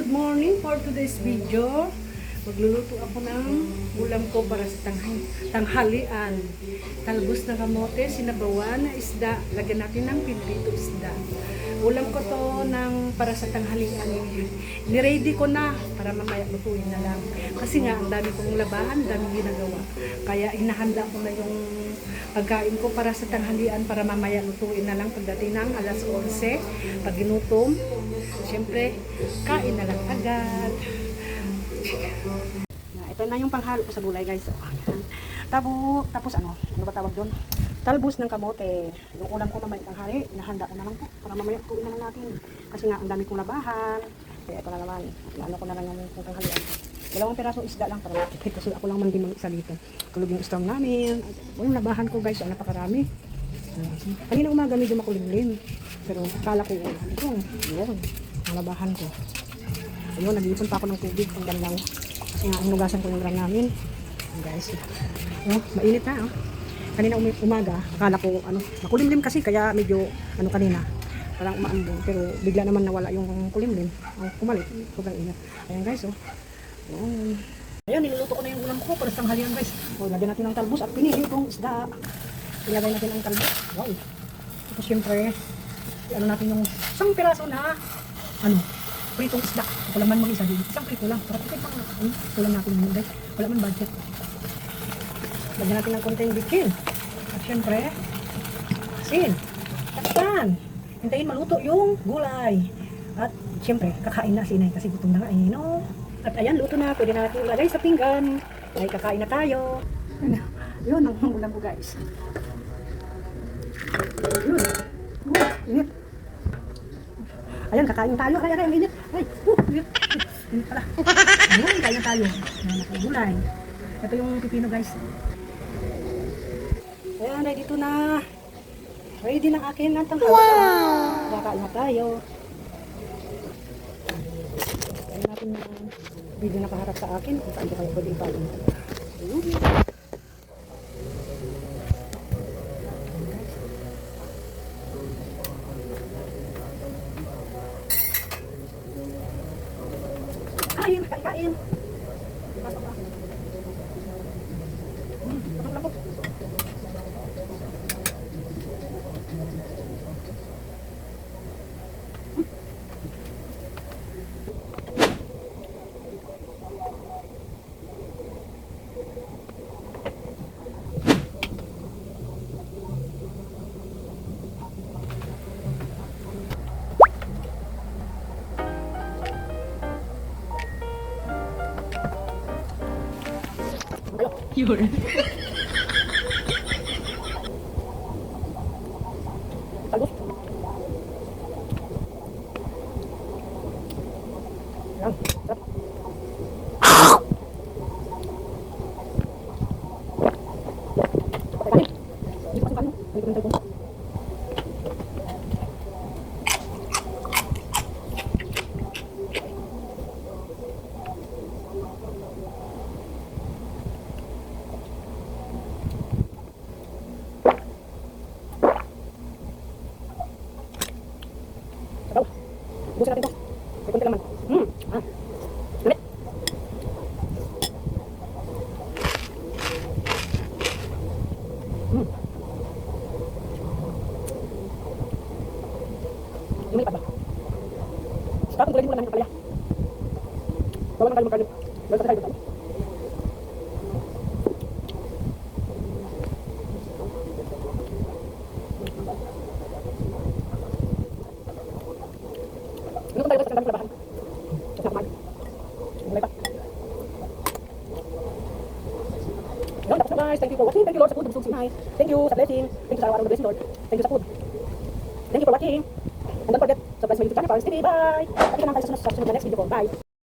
Good morning for today's video. Magluluto ako ng ulam ko para sa tanghalian. Talbos ng kamote, sinabawan na isda. Lagyan natin ng pinrito isda. Ulam ko to para sa tanghalian. Niready ko na para mamaya lutuin na lang. Kasi nga, ang dami kong labahan, daming ginagawa. Kaya inahanda ko na yung pagkain ko para sa tanghalian para mamaya lutuin na lang pagdating ng alas 11. Pag ginutom, siyempre, kain na lang agad. Ito na yung panghalo ko sa gulay, guys. Tapos ano ba tawag doon? Talbos ng kamote. Yung ulam ko mamaya tanghali, nahanda ko na lang po para mamaya lutuin na lang natin. Kasi nga, ang dami kong labahan. Kaya ito na naman, ano ko na lang yung tanghalian. 2 pirasong isda lang para makikita kasi ako lang man din mag-isa dito. Tulog yung storm namin. Yung labahan ko, guys, ay napakarami. Kanina umaga medyo makulimlim. Pero akala ko yun, ang labahan ko. Ayun, nag-iipon pa ako ng tubig pang ganlaw. Kasi nga, hinugasan ko yung gram namin. Guys, mainit na. Kanina umaga, akala ko, makulimlim kasi, kaya medyo, kanina, parang umaambong. Pero bigla naman nawala yung kulimlim. Kumalit, sobrang init. Ayan, guys, Ayan, niluluto ko na yung ulam ko para sa tanghalian, guys. Lagyan natin ng talbos at pinili itong isda. Ilagay natin ang talbos. Wow. Tapos, syempre, natin yung 1 piraso na, pritong isda. Wala man mag-isa din. 1 prito lang. Para tipid pang tulang natin yun, guys. Wala man budget. Lagyan natin ng konting bikin. At syempre, asin. Takpan. Hintayin maluto yung gulay. At syempre, kakain na sinay kasi gutom na nga no? At ayan, luto na. Pwede na natin ilagay sa pinggan. Ay, kakain na tayo. Yun, ang ulam ko, guys. Yun. Init. Ayan, kakain tayo. Ay, ang init. Ay, init. Init pala. Ayan, kain na tayo. Nakagulay. Ito yung pipino, guys. Ayan, ready to na. Ready ng akin ng tanghali. Wow! Kakain na tayo. Ayan natin yung video nakaharap sa akin. Kung saan ko kayo pwede ipagin. Ayun. Kain, kain. Pasok pa. Lapot. Yun. Talbos. Yan. Sarap. Kain. Hindi pa kain. Hindi pa kain. Bukan natin ito. May konti laman. Lamit. Lumit pa ba? Start kung tulad mo naman yung kapalya. Bawal na tayo. Bawal sa tayo. Ano tayo sa labahan? Sa kapag. Mulai pa. Yun, tapos na guys. Thank you for watching. Thank you Lord sa food. Thank you sa blessing. Thank you sa araw-araw na blessing Lord. Thank you sa food. Thank you for watching. And don't forget, subscribe to my YouTube channel, Paris TV. Bye! At kita naman tayo sa next video ko. Bye!